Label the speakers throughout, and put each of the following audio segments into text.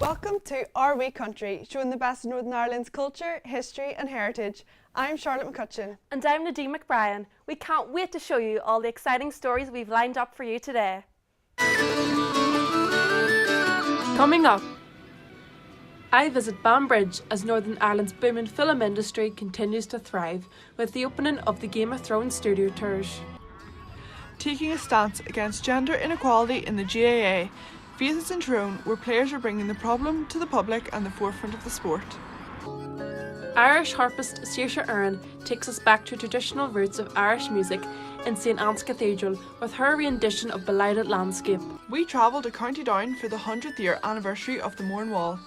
Speaker 1: Welcome to Our Wee Country, showing the best of Northern Ireland's culture, history and heritage. I'm Charlotte McCutcheon.
Speaker 2: And I'm Nadine McBrien. We can't wait to show you all the exciting stories we've lined up for you today.
Speaker 3: Coming up, I visit Banbridge as Northern Ireland's booming film industry continues to thrive with the opening of the Game of Thrones studio tours.
Speaker 4: Taking a stance against gender inequality in the GAA, Faces in Tyrone, where players are bringing the problem to the public and the forefront of the sport.
Speaker 3: Irish harpist Saoirse Erin takes us back to traditional roots of Irish music in St Anne's Cathedral with her rendition of Belighted Landscape.
Speaker 4: We travel to County Down for the 100th year anniversary of the Mourne Wall.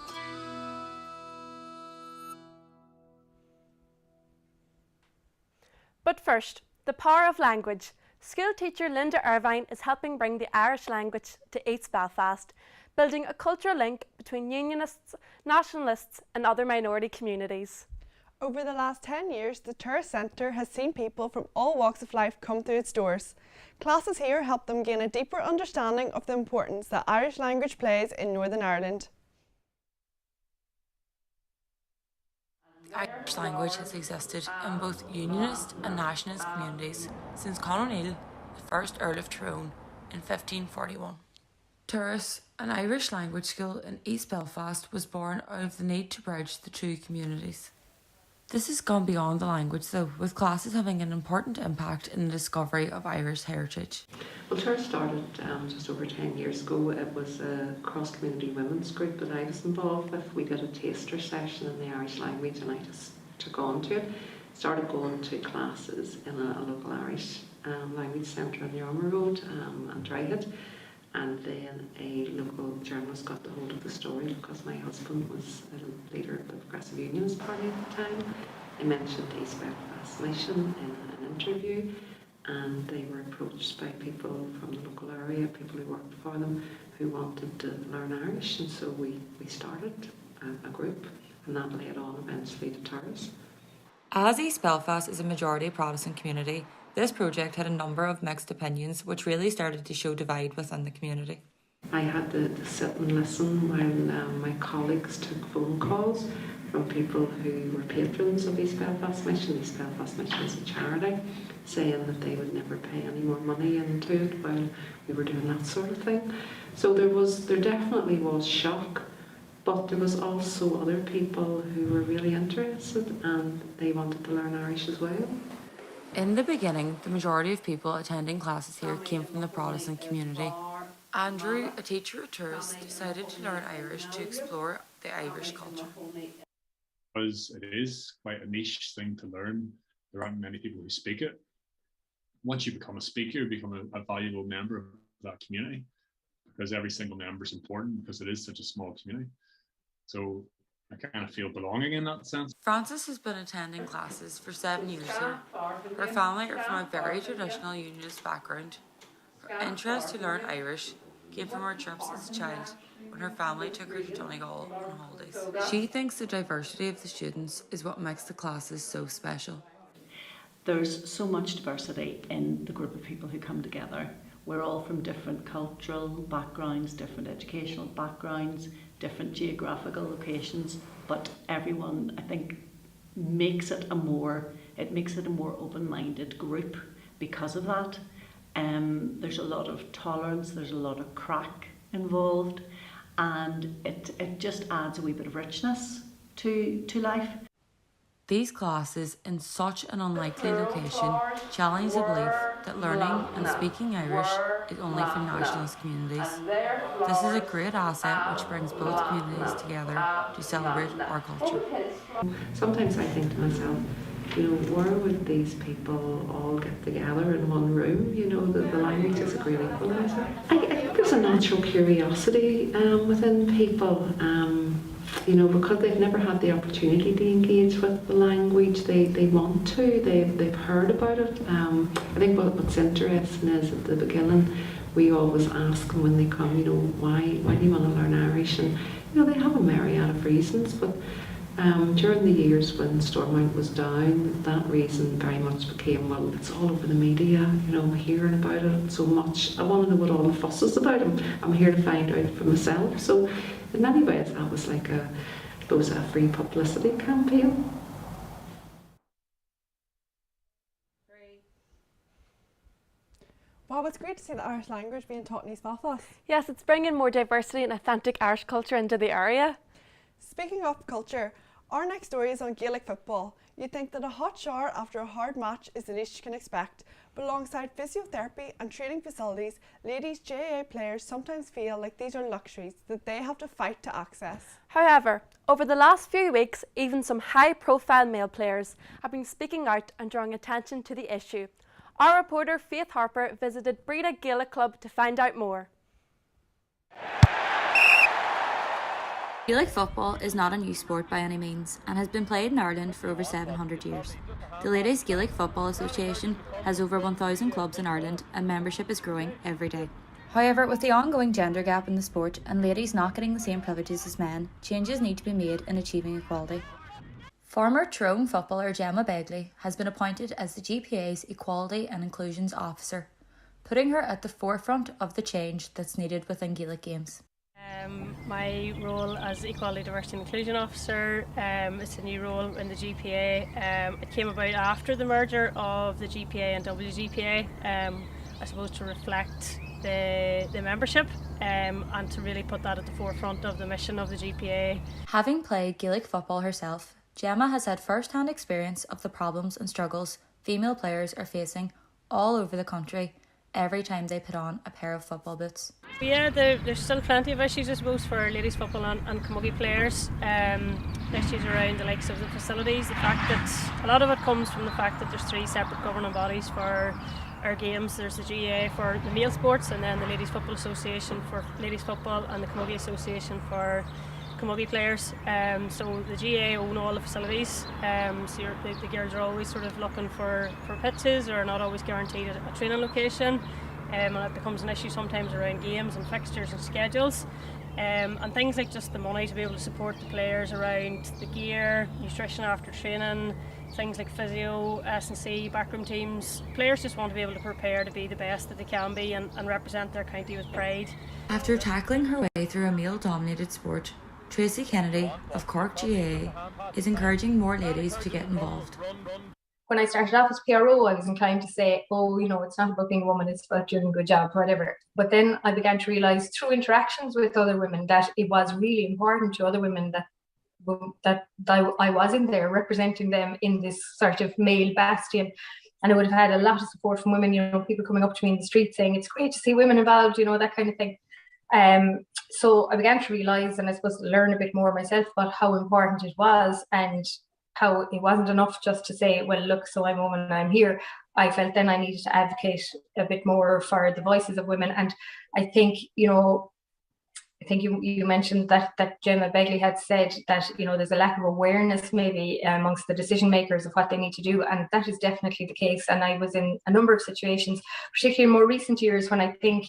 Speaker 2: But first, the power of language. School teacher Linda Irvine is helping bring the Irish language to East Belfast, building a cultural link between Unionists, Nationalists and other minority communities.
Speaker 1: Over the last 10 years, the Tourist Centre has seen people from all walks of life come through its doors. Classes here help them gain a deeper understanding of the importance that Irish language plays in Northern Ireland.
Speaker 5: Irish language has existed in both Unionist and Nationalist communities since Conn O'Neill, the first Earl of Tyrone, in 1541. Turris, an Irish language school in East Belfast, was born out of the need to bridge the two communities. This has gone beyond the language though, with classes having an important impact in the discovery of Irish heritage.
Speaker 6: Well, Tours started just over 10 years ago. It was a cross-community women's group that I was involved with. We did a taster session in the Irish language and I just took on to it. Started going to classes in a local Irish language centre on the Armour Road and Dryhead. And then a local journalist got the hold of the story because my husband was a leader of the Progressive Unionist Party at the time. I mentioned East Belfast Mission in an interview, and they were approached by people from the local area, people who worked for them, who wanted to learn Irish, and so we started a group, and that led on eventually to Tours.
Speaker 5: As East Belfast is a majority Protestant community, this project had a number of mixed opinions which really started to show divide within the community.
Speaker 6: I had to sit and listen while my colleagues took phone calls from people who were patrons of East Belfast Mission. East Belfast Mission is a charity, saying that they would never pay any more money into it while we were doing that sort of thing. So there definitely was shock, but there was also other people who were really interested and they wanted to learn Irish as well.
Speaker 5: In the beginning, the majority of people attending classes here came from the Protestant community. Andrew, a teacher at Tours, decided to learn Irish to explore the Irish culture.
Speaker 7: Because it is quite a niche thing to learn, there aren't many people who speak it. Once you become a speaker, you become a valuable member of that community, because every single member is important because it is such a small community. So I kind of feel belonging in that sense.
Speaker 5: Frances has been attending classes for 7 years here. Her family are from a very traditional Unionist background. Her interest to learn Irish came from her trips as a child when her family took her to Donegal on holidays. She thinks the diversity of the students is what makes the classes so special.
Speaker 8: There's so much diversity in the group of people who come together. We're all from different cultural backgrounds, different educational backgrounds, different geographical locations, but everyone, I think, makes it a more open-minded group because of that. There's a lot of tolerance, there's a lot of crack involved, and it just adds a wee bit of richness to life.
Speaker 5: These classes, in such an unlikely location, challenge the belief that learning and speaking Irish is only for nationalist communities. This is a great asset which brings both communities together to celebrate our culture.
Speaker 6: Sometimes I think to myself, where would these people all get together in one room? The language is a great equaliser. I think there's a natural curiosity within people. Because they've never had the opportunity to engage with the language, they want to, they've heard about it. I think what's interesting is at the beginning, we always ask them when they come, why do you want to learn Irish? And, they have a myriad of reasons, but during the years when Stormont was down, that reason very much became, well, it's all over the media, I'm hearing about it so much. I want to know what all the fuss is about. I'm here to find out for myself. So in many ways that was like a free publicity campaign.
Speaker 1: Wow, it's great to see the Irish language being taught in East Belfast.
Speaker 2: Yes, it's bringing more diversity and authentic Irish culture into the area.
Speaker 1: Speaking of culture, our next story is on Gaelic football. You'd think that a hot shower after a hard match is the least you can expect, but alongside physiotherapy and training facilities, ladies GAA players sometimes feel like these are luxuries that they have to fight to access.
Speaker 2: However, over the last few weeks, even some high-profile male players have been speaking out and drawing attention to the issue. Our reporter Faith Harper visited Breda Gaelic Club to find out more.
Speaker 9: Gaelic football is not a new sport by any means and has been played in Ireland for over 700 years. The Ladies Gaelic Football Association has over 1,000 clubs in Ireland and membership is growing every day. However, with the ongoing gender gap in the sport and ladies not getting the same privileges as men, changes need to be made in achieving equality. Former Tyrone footballer Gemma Begley has been appointed as the GPA's Equality and Inclusions Officer, putting her at the forefront of the change that's needed within Gaelic games.
Speaker 10: My role as Equality, Diversity and Inclusion Officer is a new role in the GPA. It came about after the merger of the GPA and WGPA, I suppose to reflect the membership and to really put that at the forefront of the mission of the GPA.
Speaker 9: Having played Gaelic football herself, Gemma has had first-hand experience of the problems and struggles female players are facing all over the country every time they put on a pair of football boots.
Speaker 10: Yeah, there's still plenty of issues, I suppose, for ladies football and camogie players. Issues around the likes of the facilities, the fact that a lot of it comes from the fact that there's 3 separate governing bodies for our games. There's the GAA for the male sports, and then the Ladies Football Association for ladies football, and the Camogie Association for camogie players. So the GAA own all the facilities, so the girls are always sort of looking for pitches, or not always guaranteed a training location, and it becomes an issue sometimes around games and fixtures and schedules, and things like just the money to be able to support the players around the gear, nutrition after training, things like physio, S&C, backroom teams. Players just want to be able to prepare to be the best that they can be and represent their county with pride.
Speaker 9: After tackling her way through a male-dominated sport, Tracy Kennedy of Cork GAA is encouraging more ladies to get involved.
Speaker 11: When I started off as PRO, I was inclined to say, oh, you know, it's not about being a woman, it's about doing a good job, whatever. But then I began to realise through interactions with other women that it was really important to other women that I was in there representing them in this sort of male bastion. And I would have had a lot of support from women, you know, people coming up to me in the street saying, it's great to see women involved, you know, that kind of thing. So I began to realise, and I suppose to learn a bit more myself about how important it was, and how it wasn't enough just to say, well, look, so I'm a woman and I'm here. I felt then I needed to advocate a bit more for the voices of women. And I think, you know, you mentioned that Gemma Begley had said that, you know, there's a lack of awareness maybe amongst the decision makers of what they need to do, and that is definitely the case. And I was in a number of situations, particularly in more recent years, when I think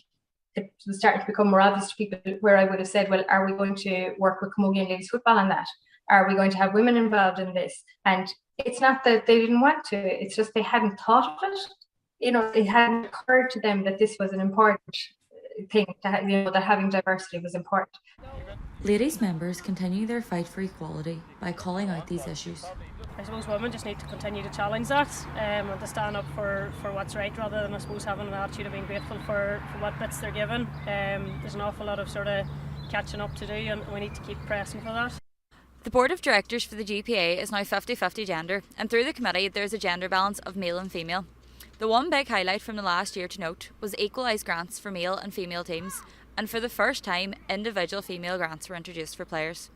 Speaker 11: it was starting to become more obvious to people, where I would have said, well, are we going to work with camogie and ladies football on that? Are we going to have women involved in this? And it's not that they didn't want to, it's just they hadn't thought of it. You know, it hadn't occurred to them that this was an important thing, you know, that having diversity was important.
Speaker 9: Ladies members continue their fight for equality by calling out these issues.
Speaker 10: I suppose women just need to continue to challenge that and to stand up for what's right, rather than, I suppose, having an attitude of being grateful for what bits they're given. There's an awful lot of sort of catching up to do, and we need to keep pressing for that.
Speaker 9: The board of directors for the GPA is now 50-50 gender, and through the committee there is a gender balance of male and female. The one big highlight from the last year to note was equalised grants for male and female teams, and for the first time individual female grants were introduced for players.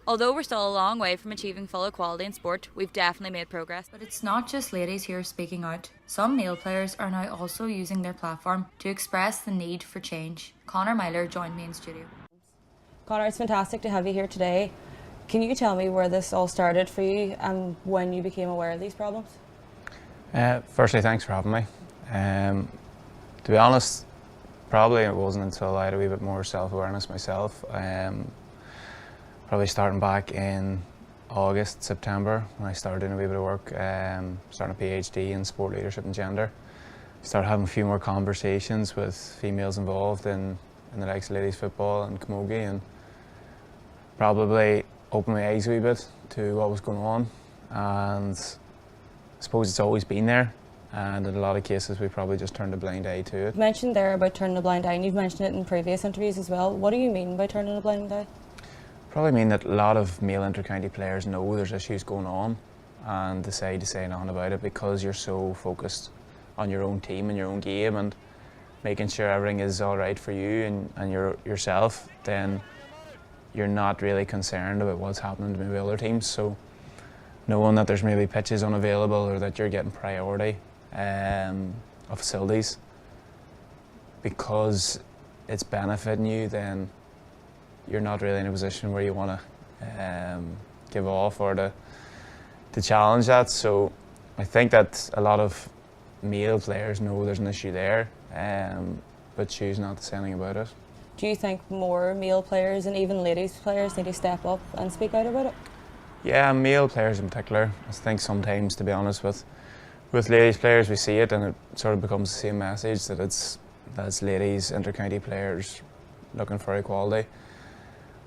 Speaker 9: Although we're still a long way from achieving full equality in sport, we've definitely made progress. But it's not just ladies here speaking out. Some male players are now also using their platform to express the need for change. Connor Myler joined me in studio.
Speaker 12: Connor, it's fantastic to have you here today. Can you tell me where this all started for you and when you became aware of these problems?
Speaker 13: Firstly, thanks for having me. To be honest, probably it wasn't until I had a wee bit more self-awareness myself. Probably starting back in August, September, when I started doing a wee bit of work, starting a PhD in sport leadership and gender. Started having a few more conversations with females involved in the likes of ladies football and camogie, and probably opened my eyes a wee bit to what was going on, and I suppose it's always been there, and in a lot of cases we probably just turned a blind eye to it.
Speaker 12: You mentioned there about turning a blind eye, and you've mentioned it in previous interviews as well. What do you mean by turning a blind eye?
Speaker 13: Probably mean that a lot of male inter-county players know there's issues going on and decide to say nothing about it because you're so focused on your own team and your own game and making sure everything is all right for you and yourself. Then you're not really concerned about what's happening to maybe other teams. So knowing that there's maybe pitches unavailable or that you're getting priority of facilities because it's benefiting you, then you're not really in a position where you want to give off or to challenge that. So I think that a lot of male players know there's an issue there, but choose not to say anything about it.
Speaker 12: Do you think more male players and even ladies players need to step up and speak out about it?
Speaker 13: Yeah, male players in particular. I think sometimes, to be honest, with ladies players we see it and it sort of becomes the same message that it's ladies inter-county players looking for equality.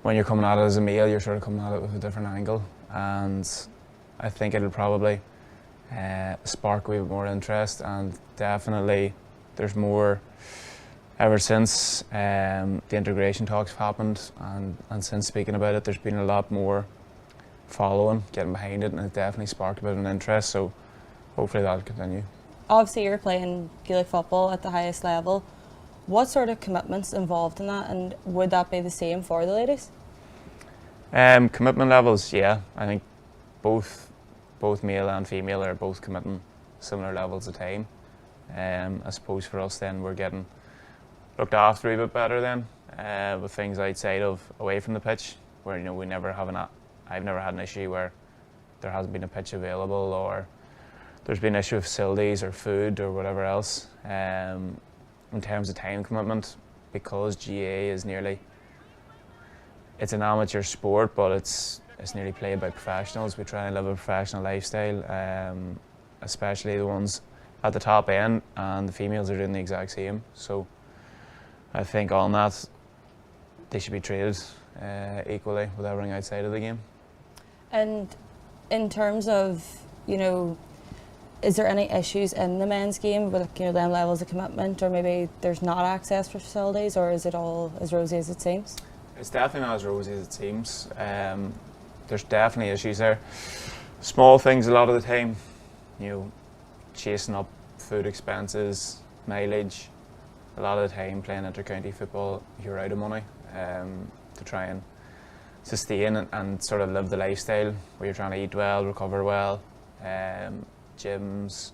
Speaker 13: When you're coming at it as a male, you're sort of coming at it with a different angle, and I think it'll probably spark a wee bit more interest, and definitely there's more ever since the integration talks have happened, and since speaking about it there's been a lot more following, getting behind it, and it definitely sparked a bit of an interest, so hopefully that'll continue.
Speaker 12: Obviously you're playing Gaelic football at the highest level. What sort of commitments involved in that, and would that be the same for the ladies?
Speaker 13: Commitment levels, yeah. I think both male and female are both committing similar levels of time. I suppose for us then we're getting looked after a bit better then with things outside of away from the pitch, where we never have I've never had an issue where there hasn't been a pitch available or there's been an issue with facilities or food or whatever else. In terms of time commitment, because GAA is it's an amateur sport, but it's nearly played by professionals. We try and live a professional lifestyle, especially the ones at the top end, and the females are doing the exact same. So I think on that, they should be treated equally with everything outside of the game.
Speaker 12: And in terms of, is there any issues in the men's game with them levels of commitment, or maybe there's not access for facilities, or is it all as rosy as it seems?
Speaker 13: It's definitely not as rosy as it seems. There's definitely issues there. Small things a lot of the time, chasing up food expenses, mileage. A lot of the time playing inter-county football, you're out of money to try and sustain and sort of live the lifestyle where you're trying to eat well, recover well. Gyms,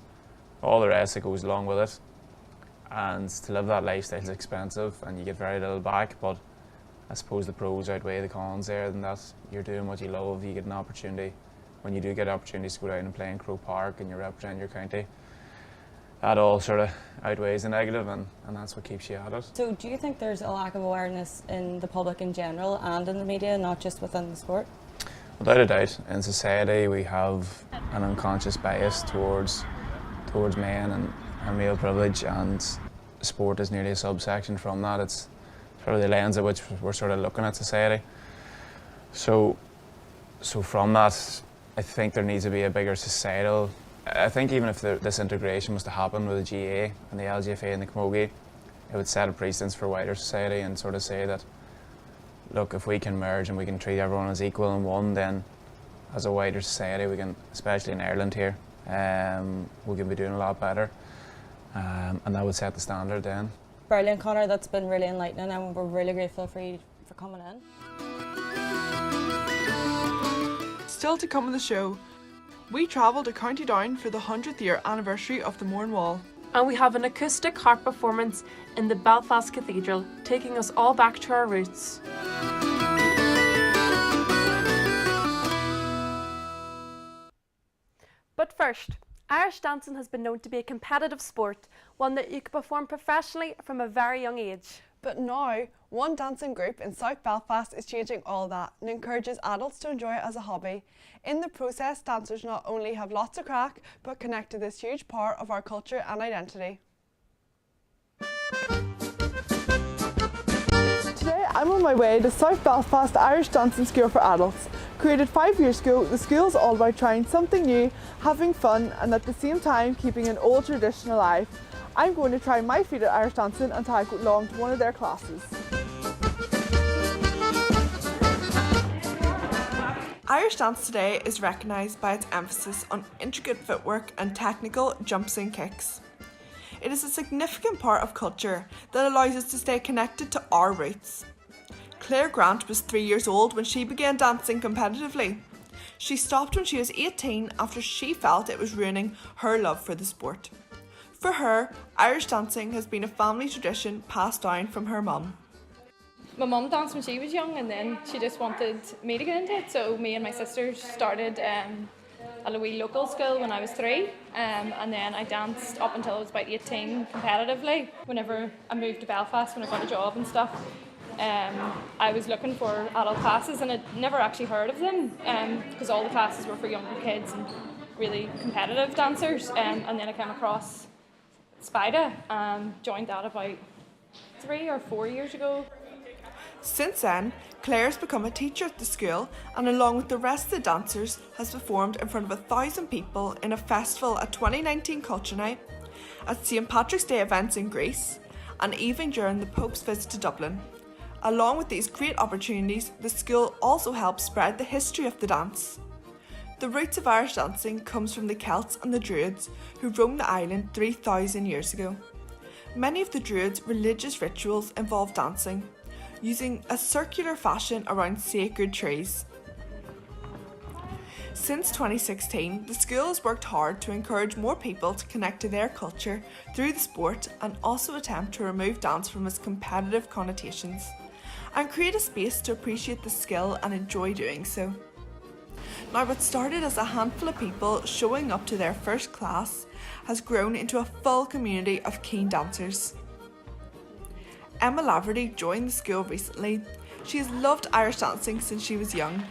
Speaker 13: all the rest that goes along with it, and to live that lifestyle is expensive and you get very little back, but I suppose the pros outweigh the cons there, and that you're doing what you love. You get an opportunity, when you do get opportunities to go down and play in Croke Park and you represent your county, that all sort of outweighs the negative, and that's what keeps you at it.
Speaker 12: So do you think there's a lack of awareness in the public in general and in the media, not just within the sport?
Speaker 13: Without a doubt, in society we have an unconscious bias towards men and male privilege, and sport is nearly a subsection from that. It's probably the lens at which we're sort of looking at society. So from that, I think there needs to be a bigger societal. I think even if this integration was to happen with the GAA and the LGFA and the Camogie, it would set a precedence for wider society and sort of say that, look, if we can merge and we can treat everyone as equal and one, then as a wider society we can, especially in Ireland here, we can be doing a lot better, and that would set the standard then.
Speaker 12: Brilliant, Conor, that's been really enlightening, and we're really grateful for you for coming in.
Speaker 4: Still to come on the show, we travelled to County Down for the 100th year anniversary of the Mourne Wall.
Speaker 3: And we have an acoustic harp performance in the Belfast Cathedral, taking us all back to our roots.
Speaker 2: But first, Irish dancing has been known to be a competitive sport, one that you can perform professionally from a very young age.
Speaker 1: But now, one dancing group in South Belfast is changing all that and encourages adults to enjoy it as a hobby. In the process, dancers not only have lots of crack, but connect to this huge part of our culture and identity.
Speaker 14: Today I'm
Speaker 4: I'm on my way to South Belfast Irish Dancing School for Adults. Created 5 years ago, the school is all about trying something new, having fun and at the same time keeping an old tradition alive. I'm going to try my feet at Irish dancing and tag along to one of their classes. Irish dance today is recognised by its emphasis on intricate footwork and technical jumps and kicks. It is a significant part of culture that allows us to stay connected to our roots. Claire Grant was 3 years old when she began dancing competitively. She stopped when she was 18 after she felt it was ruining her love for the sport. For her, Irish dancing has been a family tradition passed down from her mum.
Speaker 14: My mum danced when she was young and then she just wanted me to get into it, so me and my sisters started at a wee local school when I was 3, and then I danced up until I was about 18 competitively. Whenever I moved to Belfast, when I got a job and stuff, I was looking for adult classes and I'd never actually heard of them because all the classes were for younger kids and really competitive dancers, and then I came across Spida and joined that about 3 or 4 years ago.
Speaker 4: Since then, Claire's become a teacher at the school and along with the rest of the dancers has performed in front of 1,000 people in a festival at 2019 Culture Night, at St Patrick's Day events in Greece and even during the Pope's visit to Dublin. Along with these great opportunities, the school also helps spread the history of the dance. The roots of Irish dancing comes from the Celts and the Druids who roamed the island 3,000 years ago. Many of the Druids' religious rituals involve dancing, using a circular fashion around sacred trees. Since 2016, the school has worked hard to encourage more people to connect to their culture through the sport and also attempt to remove dance from its competitive connotations and create a space to appreciate the skill and enjoy doing so. Now, what started as a handful of people showing up to their first class has grown into a full community of keen dancers. Emma Laverty joined the school recently. She has loved Irish dancing since she was young.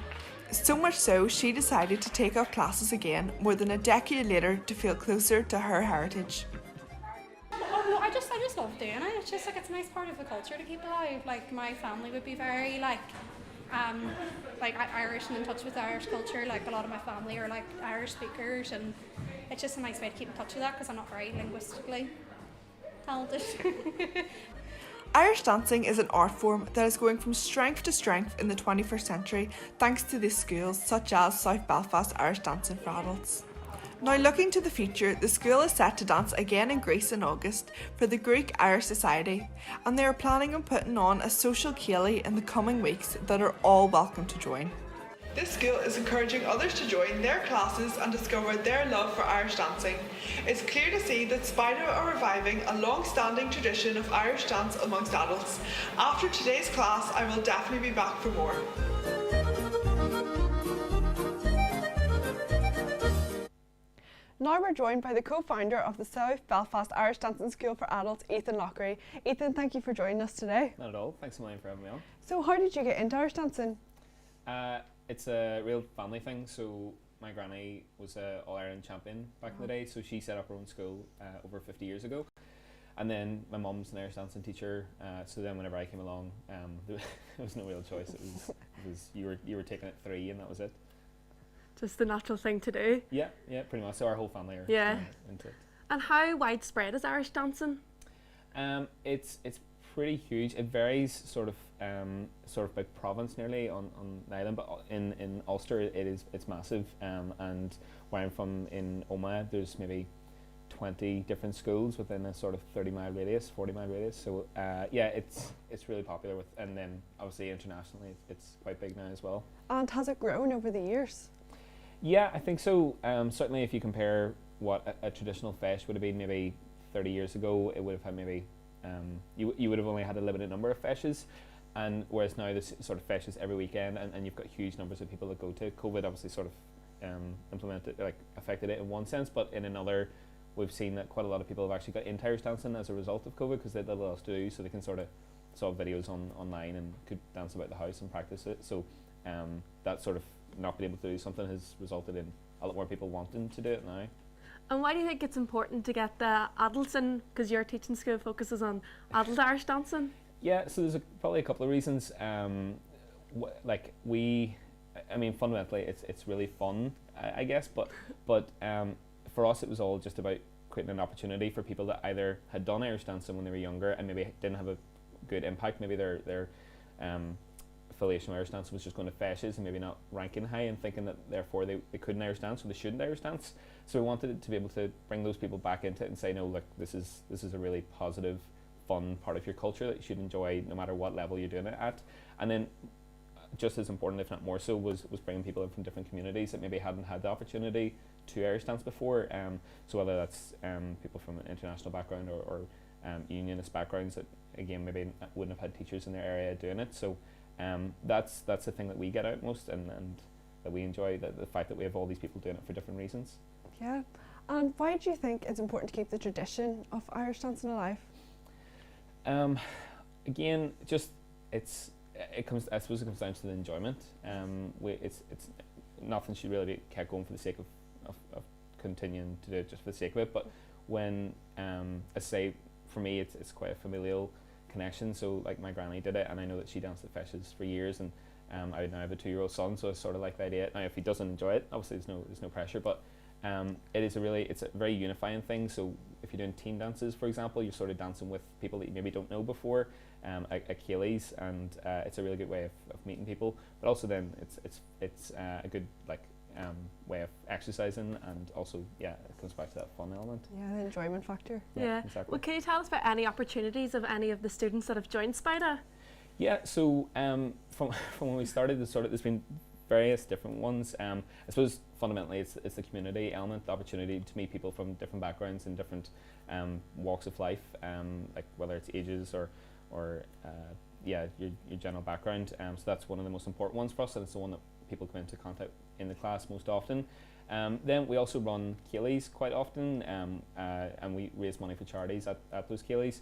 Speaker 4: So much so, she decided to take up classes again more than a decade later to feel closer to her heritage.
Speaker 15: Oh no, I just love doing it. It's just like it's a nice part of the culture to keep alive. Like my family would be very Irish and in touch with Irish culture. Like a lot of my family are like Irish speakers, and it's just a nice way to keep in touch with that because I'm not very linguistically talented.
Speaker 4: Irish dancing is an art form that is going from strength to strength in the 21st century thanks to these schools such as South Belfast Irish Dancing for Adults. Now looking to the future, the school is set to dance again in Greece in August for the Greek Irish Society, and they are planning on putting on a social ceilidh in the coming weeks that are all welcome to join. This school is encouraging others to join their classes and discover their love for Irish dancing. It's clear to see that Spida are reviving a long-standing tradition of Irish dance amongst adults. After today's class, I will definitely be back for more.
Speaker 1: Now we're joined by the co-founder of the South Belfast Irish Dancing School for Adults, Ethan Lockery. Ethan, thank you for joining us today.
Speaker 16: Not at all. Thanks a million for having me on.
Speaker 1: So how did you get into Irish dancing?
Speaker 16: It's a real family thing. So my granny was a All-Ireland champion back in the day, so she set up her own school over 50 years ago. And then my mum's an Irish dancing teacher, so then whenever I came along, there was no real choice. It was you were taking it 3 and that was it.
Speaker 2: Just the natural thing to do.
Speaker 16: Yeah, pretty much. So our whole family are into it.
Speaker 2: And how widespread is Irish dancing?
Speaker 16: It's pretty huge. It varies sort of by province nearly on the island, but in Ulster it's massive. And where I'm from in Omagh, there's maybe 20 different schools within a sort of 30-mile radius, 40-mile radius. So it's really popular and then obviously internationally it's quite big now as well.
Speaker 1: And has it grown over the years?
Speaker 16: Yeah, I think so. Certainly if you compare what a traditional feis would have been maybe 30 years ago, it would have had maybe you would have only had a limited number of feishes, and whereas now there's sort of feishes every weekend and you've got huge numbers of people that go to. COVID obviously sort of affected it in one sense, but in another we've seen that quite a lot of people have actually got into Irish dancing as a result of COVID because they had little else to do, so they can sort of saw videos online and could dance about the house and practice it. So that sort of not being able to do something has resulted in a lot more people wanting to do it now.
Speaker 2: And why do you think it's important to get the adults in? Because your teaching school focuses on adult Irish dancing.
Speaker 16: Yeah, so there's probably a couple of reasons. Fundamentally, it's really fun, I guess. But for us, it was all just about creating an opportunity for people that either had done Irish dancing when they were younger and maybe didn't have a good impact. Maybe their affiliation with Irish dancing was just going to feshes and maybe not ranking high, and thinking that therefore they couldn't Irish dance or they shouldn't Irish dance. So we wanted to be able to bring those people back into it and say, no, look, this is a really positive, fun part of your culture that you should enjoy no matter what level you're doing it at. And then just as important, if not more so, was bringing people in from different communities that maybe hadn't had the opportunity to Irish dance before. So whether that's people from an international background or unionist backgrounds that again maybe wouldn't have had teachers in their area doing it. So that's the thing that we get out most, and that we enjoy, the fact that we have all these people doing it for different reasons.
Speaker 1: Yeah. And why do you think it's important to keep the tradition of Irish dancing alive?
Speaker 16: Again, just I suppose it comes down to the enjoyment. It's nothing should really be kept going for the sake of continuing to do it just for the sake of it. But when I say, for me, it's quite a familial connection. So like my granny did it, and I know that she danced at feshes for years, and I now have a 2-year-old son, so I sort of like the idea. Now, if he doesn't enjoy it, obviously there's no pressure, but it's a very unifying thing. So if you're doing team dances, for example, you're sort of dancing with people that you maybe don't know before, at Keely's, and it's a really good way of meeting people. But also then it's a good way of exercising, and also it comes back to that fun element.
Speaker 1: Yeah, the enjoyment factor.
Speaker 2: Yeah,
Speaker 16: exactly.
Speaker 2: Well, can you tell us about any opportunities of any of the students that have joined SPIDA?
Speaker 16: Yeah, so from when we started, there's been various different ones. I suppose fundamentally it's the community element, the opportunity to meet people from different backgrounds and different walks of life, like whether it's ages or your general background. So that's one of the most important ones for us, and it's the one that people come into contact in the class most often. Then we also run Keely's quite often, and we raise money for charities at those Keely's.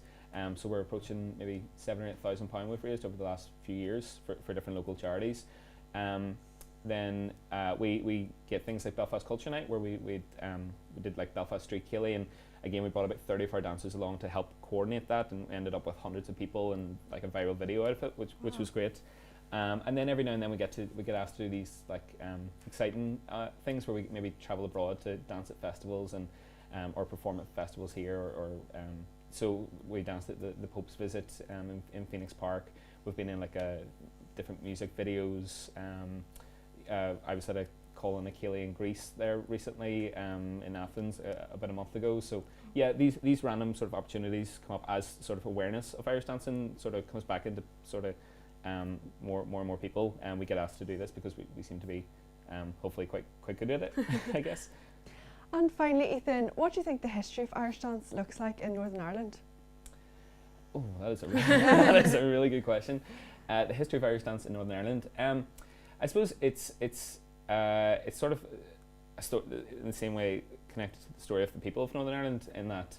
Speaker 16: So we're approaching maybe £7,000 or £8,000 we've raised over the last few years for different local charities. Then we get things like Belfast Culture Night, where we did like Belfast Street Keely, and again we brought about 30 of our dancers along to help coordinate that, and ended up with hundreds of people and like a viral video out of it, which was great. And then every now and then we get asked to do these exciting things where we maybe travel abroad to dance at festivals and or perform at festivals here, or so we danced at the Pope's Visit in Phoenix Park. We've been in different music videos. I was at a call in Keely in Greece there recently, in Athens about a month ago. So yeah, these random sort of opportunities come up as sort of awareness of Irish dancing sort of comes back into sort of more and more people, and we get asked to do this because we seem to be hopefully quite good at it, I guess.
Speaker 1: And finally, Ethan, what do you think the history of Irish dance looks like in Northern Ireland?
Speaker 16: Oh, that is a really good question. The history of Irish dance in Northern Ireland. I suppose it's sort of in the same way connected to the story of the people of Northern Ireland, in that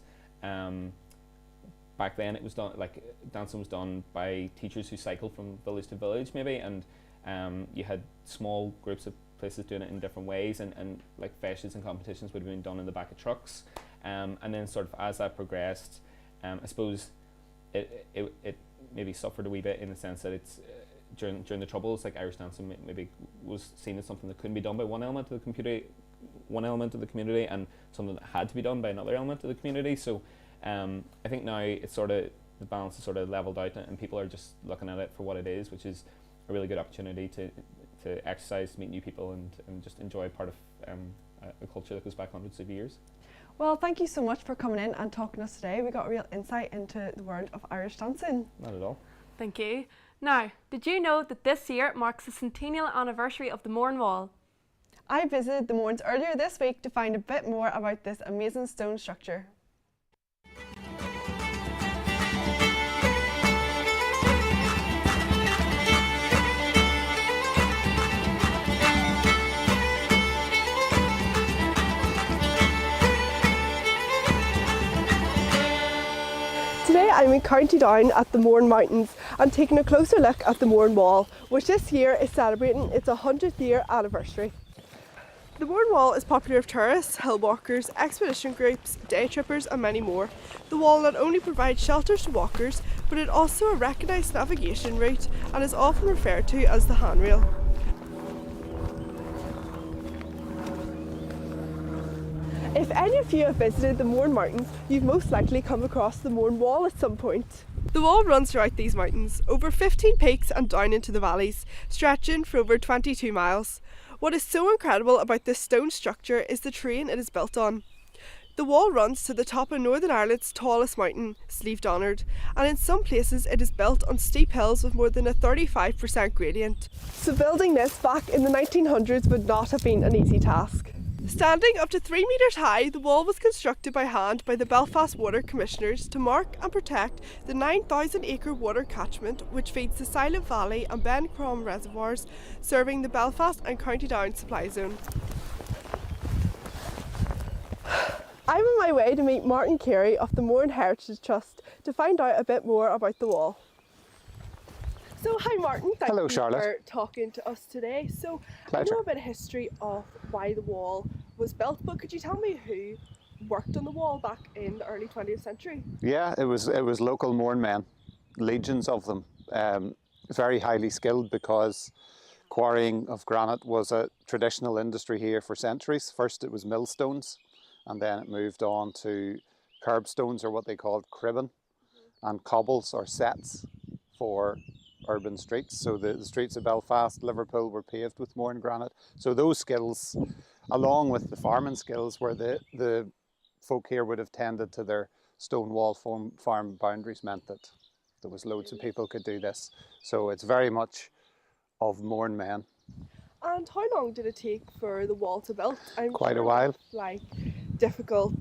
Speaker 16: back then it was done, dancing was done by teachers who cycled from village to village maybe, and you had small groups of places doing it in different ways, and like feshes and competitions would have been done in the back of trucks, and then sort of as that progressed, I suppose it maybe suffered a wee bit in the sense that it's during the Troubles, like Irish dancing maybe was seen as something that couldn't be done by one element of the community, and something that had to be done by another element of the community. So I think now it's sort of, the balance is sort of leveled out, and people are just looking at it for what it is, which is a really good opportunity to exercise, to meet new people, and just enjoy part of a culture that goes back hundreds of years.
Speaker 1: Well, thank you so much for coming in and talking to us today. We got a real insight into the world of Irish dancing.
Speaker 16: Not at all.
Speaker 2: Thank you. Now, did you know that this year marks the centennial anniversary of the Mourne Wall?
Speaker 1: I visited the Mournes earlier this week to find a bit more about this amazing stone structure. Today I'm in County Down at the Mourne Mountains and taking a closer look at the Mourne Wall, which this year is celebrating its 100th year anniversary. The Mourne Wall is popular with tourists, hill walkers, expedition groups, day trippers and many more. The wall not only provides shelters to walkers, but it also a recognised navigation route and is often referred to as the handrail. If any of you have visited the Mourne Mountains, you've most likely come across the Mourne Wall at some point. The wall runs throughout these mountains, over 15 peaks and down into the valleys, stretching for over 22 miles. What is so incredible about this stone structure is the terrain it is built on. The wall runs to the top of Northern Ireland's tallest mountain, Slieve Donard, and in some places it is built on steep hills with more than a 35% gradient. So building this back in the 1900s would not have been an easy task. Standing up to 3 metres high, the wall was constructed by hand by the Belfast Water Commissioners to mark and protect the 9,000 acre water catchment which feeds the Silent Valley and Ben Crom reservoirs, serving the Belfast and County Down supply zone. I'm on my way to meet Martin Carey of the Mourne Heritage Trust to find out a bit more about the wall. So hi Martin, thank
Speaker 17: Hello,
Speaker 1: you
Speaker 17: Charlotte.
Speaker 1: for talking to us today. So
Speaker 17: Pleasure.
Speaker 1: I know a bit of history of why the wall was built, but could you tell me who worked on the wall back in the early 20th century?
Speaker 17: Yeah, it was local Mourne men, legions of them, very highly skilled because quarrying of granite was a traditional industry here for centuries. First it was millstones and then it moved on to curbstones, or what they called cribbing, and cobbles or sets for urban streets. So the streets of Belfast, Liverpool were paved with Mourne granite. So those skills, along with the farming skills, where the folk here would have tended to their stone wall farm boundaries, meant that there was loads of people could do this. So it's very much of Mourne men.
Speaker 1: And how long did it take for the wall to build?
Speaker 17: Quite a while.
Speaker 1: Like difficult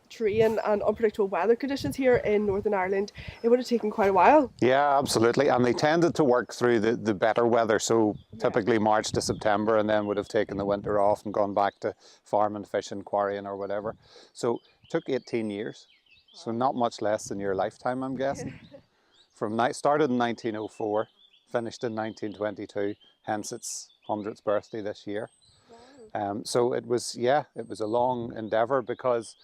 Speaker 1: terrain and unpredictable weather conditions here in Northern Ireland, it would have taken quite a while.
Speaker 17: Yeah, absolutely. And they tended to work through the better weather, so typically March to September, and then would have taken the winter off and gone back to farming, fishing, quarrying or whatever. So it took 18 years, so not much less than your lifetime, I'm guessing. Started in 1904, finished in 1922, hence its 100th birthday this year. So it was a long endeavour because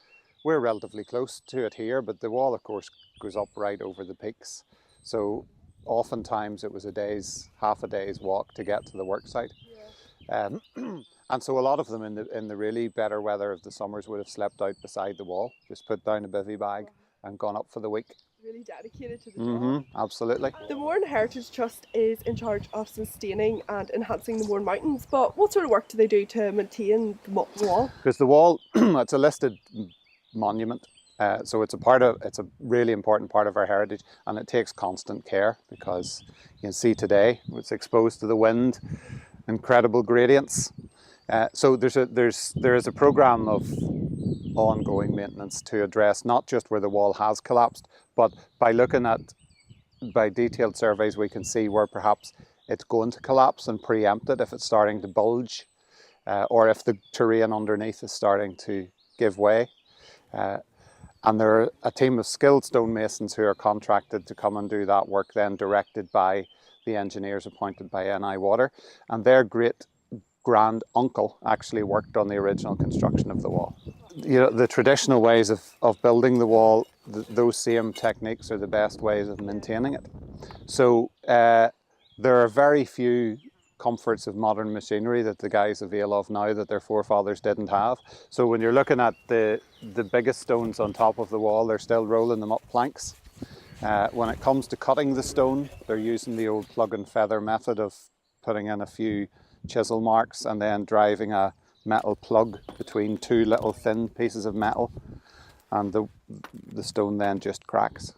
Speaker 17: we're relatively close to it here, but the wall of course goes up right over the peaks. So oftentimes it was half a day's walk to get to the work site. And so a lot of them in the really better weather of the summers would have slept out beside the wall, just put down a bivvy bag and gone up for the week.
Speaker 1: Really dedicated to the job.
Speaker 17: Absolutely.
Speaker 1: The Mourne Heritage Trust is in charge of sustaining and enhancing the Mourne Mountains, but what sort of work do they do to maintain the wall?
Speaker 17: Because the wall, it's a listed monument, so it's a really important part of our heritage, and it takes constant care because you can see today it's exposed to the wind, incredible gradients. So there is a programme of ongoing maintenance to address not just where the wall has collapsed, but by detailed surveys we can see where perhaps it's going to collapse and preempt it if it's starting to bulge, or if the terrain underneath is starting to give way. And there are a team of skilled stonemasons who are contracted to come and do that work, then directed by the engineers appointed by NI Water, and their great grand uncle actually worked on the original construction of the wall. You know, the traditional ways of building the wall, those same techniques are the best ways of maintaining it. So there are very few comforts of modern machinery that the guys avail of now that their forefathers didn't have. So when you're looking at the biggest stones on top of the wall, they're still rolling them up planks. When it comes to cutting the stone, they're using the old plug and feather method of putting in a few chisel marks and then driving a metal plug between two little thin pieces of metal, and the stone then just cracks.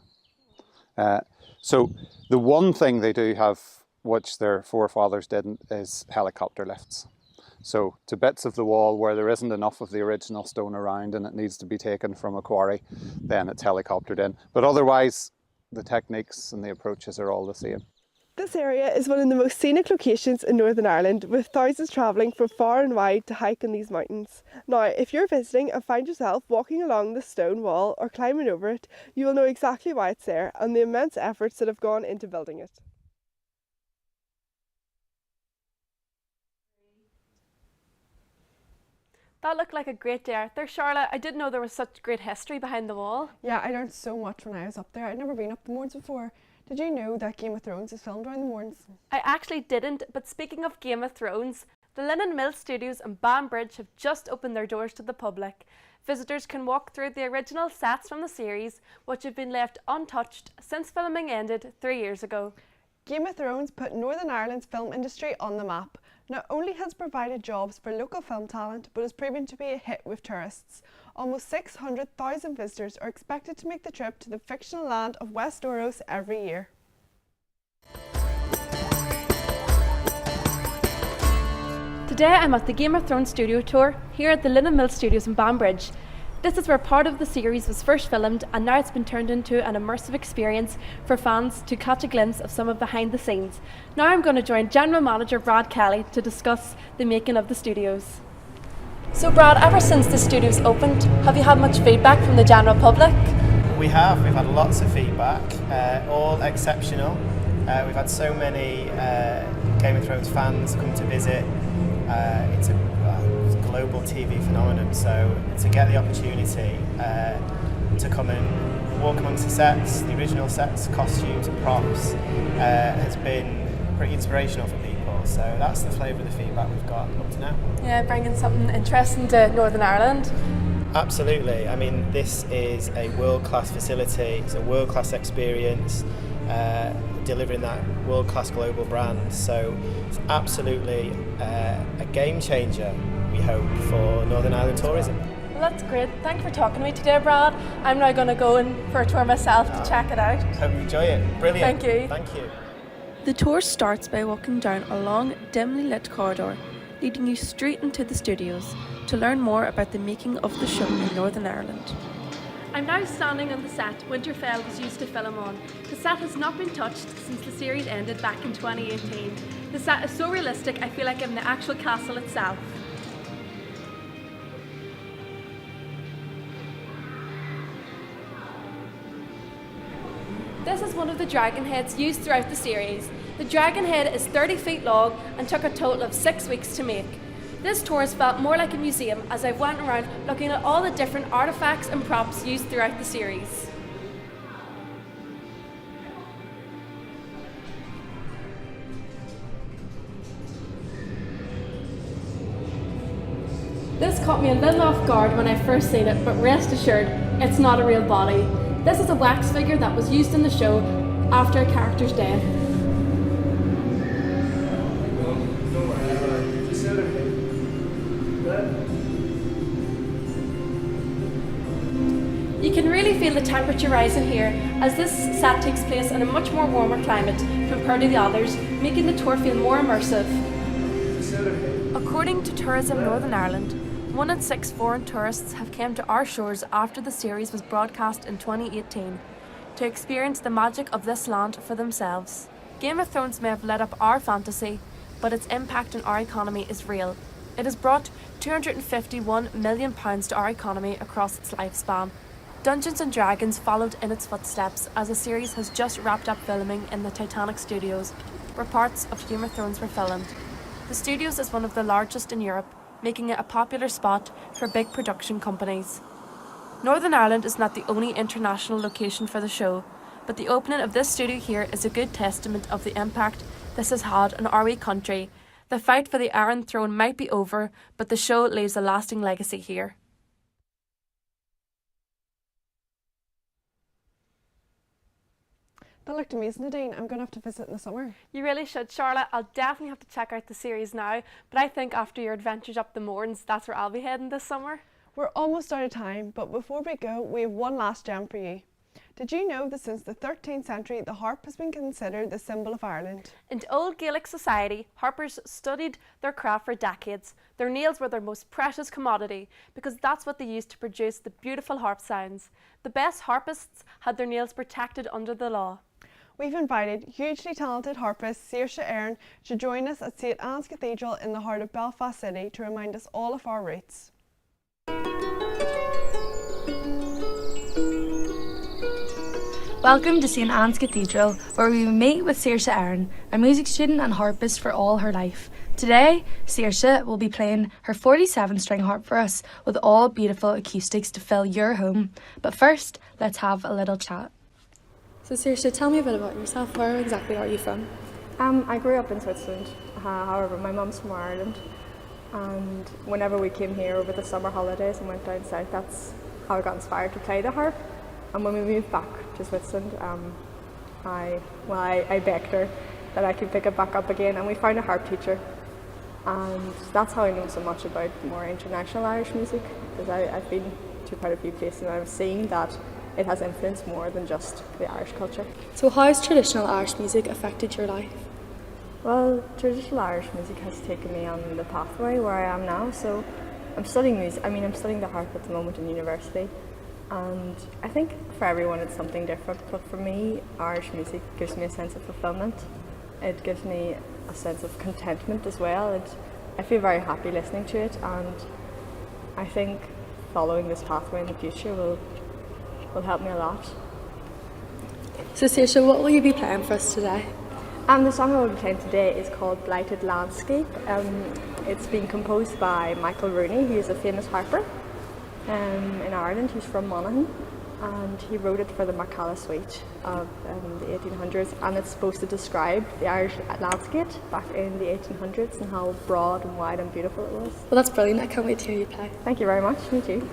Speaker 17: So the one thing they do have, which their forefathers didn't, is helicopter lifts. So to bits of the wall where there isn't enough of the original stone around and it needs to be taken from a quarry, then it's helicoptered in. But otherwise, the techniques and the approaches are all the same.
Speaker 1: This area is one of the most scenic locations in Northern Ireland, with thousands travelling from far and wide to hike in these mountains. Now, if you're visiting and find yourself walking along the stone wall or climbing over it, you will know exactly why it's there and the immense efforts that have gone into building it.
Speaker 2: That looked like a great day out there, Charlotte. I didn't know there was such great history behind the wall.
Speaker 1: Yeah, I learned so much when I was up there. I'd never been up the Mournes before. Did you know that Game of Thrones is filmed around the Mournes?
Speaker 2: I actually didn't, but speaking of Game of Thrones, the Linen Mill Studios in Banbridge have just opened their doors to the public. Visitors can walk through the original sets from the series, which have been left untouched since filming ended 3 years ago.
Speaker 1: Game of Thrones put Northern Ireland's film industry on the map. Not only has it provided jobs for local film talent, but has proven to be a hit with tourists. Almost 600,000 visitors are expected to make the trip to the fictional land of Westeros every year.
Speaker 2: Today I'm at the Game of Thrones studio tour here at the Linen Mill Studios in Banbridge. This is where part of the series was first filmed, and now it's been turned into an immersive experience for fans to catch a glimpse of some of behind the scenes. Now I'm going to join General Manager Brad Kelly to discuss the making of the studios. So Brad, ever since the studios opened, have you had much feedback from the general public?
Speaker 18: We've had lots of feedback, all exceptional. We've had so many Game of Thrones fans come to visit. It's a global TV phenomenon, so to get the opportunity to come and walk amongst the sets, the original sets, costumes and props, has been pretty inspirational for people. So that's the flavour of the feedback we've got up to now.
Speaker 2: Yeah, bringing something interesting to Northern Ireland.
Speaker 18: Absolutely. I mean, this is a world-class facility. It's a world-class experience, delivering that world-class global brand. So it's absolutely a game changer, we hope, for Northern Ireland tourism.
Speaker 2: Well, that's great. Thanks for talking to me today, Brad. I'm now going to go in for a tour myself to check it out.
Speaker 18: Hope you enjoy it. Brilliant.
Speaker 2: Thank you.
Speaker 18: Thank you.
Speaker 3: The tour starts by walking down a long, dimly lit corridor, leading you straight into the studios to learn more about the making of the show in Northern Ireland.
Speaker 2: I'm now standing on the set Winterfell was used to film on. The set has not been touched since the series ended back in 2018. The set is so realistic I feel like I'm in the actual castle itself. This is one of the dragon heads used throughout the series. The dragon head is 30 feet long and took a total of 6 weeks to make. This tour has felt more like a museum as I've went around looking at all the different artefacts and props used throughout the series. This caught me a little off guard when I first seen it, but rest assured, it's not a real body. This is a wax figure that was used in the show after a character's death. You can really feel the temperature rising here as this set takes place in a much more warmer climate compared to the others, making the tour feel more immersive.
Speaker 3: According to Tourism Northern Ireland, 1 in 6 foreign tourists have come to our shores after the series was broadcast in 2018 to experience the magic of this land for themselves. Game of Thrones may have lit up our fantasy, but its impact on our economy is real. It has brought £251 million to our economy across its lifespan. Dungeons & Dragons followed in its footsteps as the series has just wrapped up filming in the Titanic Studios, where parts of Game of Thrones were filmed. The studios is one of the largest in Europe, making it a popular spot for big production companies. Northern Ireland is not the only international location for the show, but the opening of this studio here is a good testament of the impact this has had on our wee country. The fight for the Iron Throne might be over, but the show leaves a lasting legacy here.
Speaker 1: That looked amazing, Nadine. I'm going to have to visit in the summer.
Speaker 2: You really should, Charlotte. I'll definitely have to check out the series now, but I think after your adventures up the Mournes, that's where I'll be heading this summer.
Speaker 1: We're almost out of time, but before we go, we have one last gem for you. Did you know that since the 13th century, the harp has been considered the symbol of Ireland?
Speaker 2: In old Gaelic society, harpers studied their craft for decades. Their nails were their most precious commodity because that's what they used to produce the beautiful harp sounds. The best harpists had their nails protected under the law.
Speaker 1: We've invited hugely talented harpist Saoirse Ahern to join us at St Anne's Cathedral in the heart of Belfast City to remind us all of our roots.
Speaker 19: Welcome to St Anne's Cathedral, where we meet with Saoirse Ahern, a music student and harpist for all her life. Today, Saoirse will be playing her 47-string harp for us with all beautiful acoustics to fill your home. But first, let's have a little chat.
Speaker 20: So Saoirse, tell me a bit about yourself. Where exactly are you from?
Speaker 21: I grew up in Switzerland, however my mum's from Ireland, and whenever we came here over the summer holidays and went down south, that's how I got inspired to play the harp. And when we moved back to Switzerland, I begged her that I could pick it back up again, and we found a harp teacher, and that's how I know so much about more international Irish music, because I've been to quite a few places and I've seen that it has influenced more than just the Irish culture.
Speaker 20: So how has traditional Irish music affected your life?
Speaker 21: Well, traditional Irish music has taken me on the pathway where I am now. So I'm studying music. I'm studying the harp at the moment in university, and I think for everyone it's something different. But for me, Irish music gives me a sense of fulfillment. It gives me a sense of contentment as well. I feel very happy listening to it, and I think following this pathway in the future will help me a lot.
Speaker 20: So Saoirse, what will you be playing for us today?
Speaker 21: The song I will be playing today is called Blighted Landscape. It's been composed by Michael Rooney, who is a famous harper in Ireland. He's from Monaghan, and he wrote it for the Macalla Suite of the 1800s, and it's supposed to describe the Irish landscape back in the 1800s and how broad and wide and beautiful it was.
Speaker 20: Well, that's brilliant. I can't wait to hear you play.
Speaker 21: Thank you very much. Me too.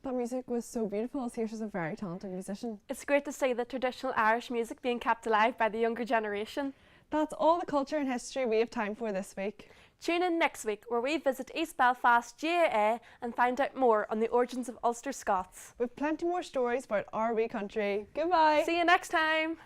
Speaker 1: That music was so beautiful. Saoirse's a very talented musician.
Speaker 2: It's great to see the traditional Irish music being kept alive by the younger generation.
Speaker 1: That's all the culture and history we have time for this week.
Speaker 2: Tune in next week where we visit East Belfast GAA and find out more on the origins of Ulster Scots.
Speaker 1: With plenty more stories about our wee country. Goodbye.
Speaker 2: See you next time.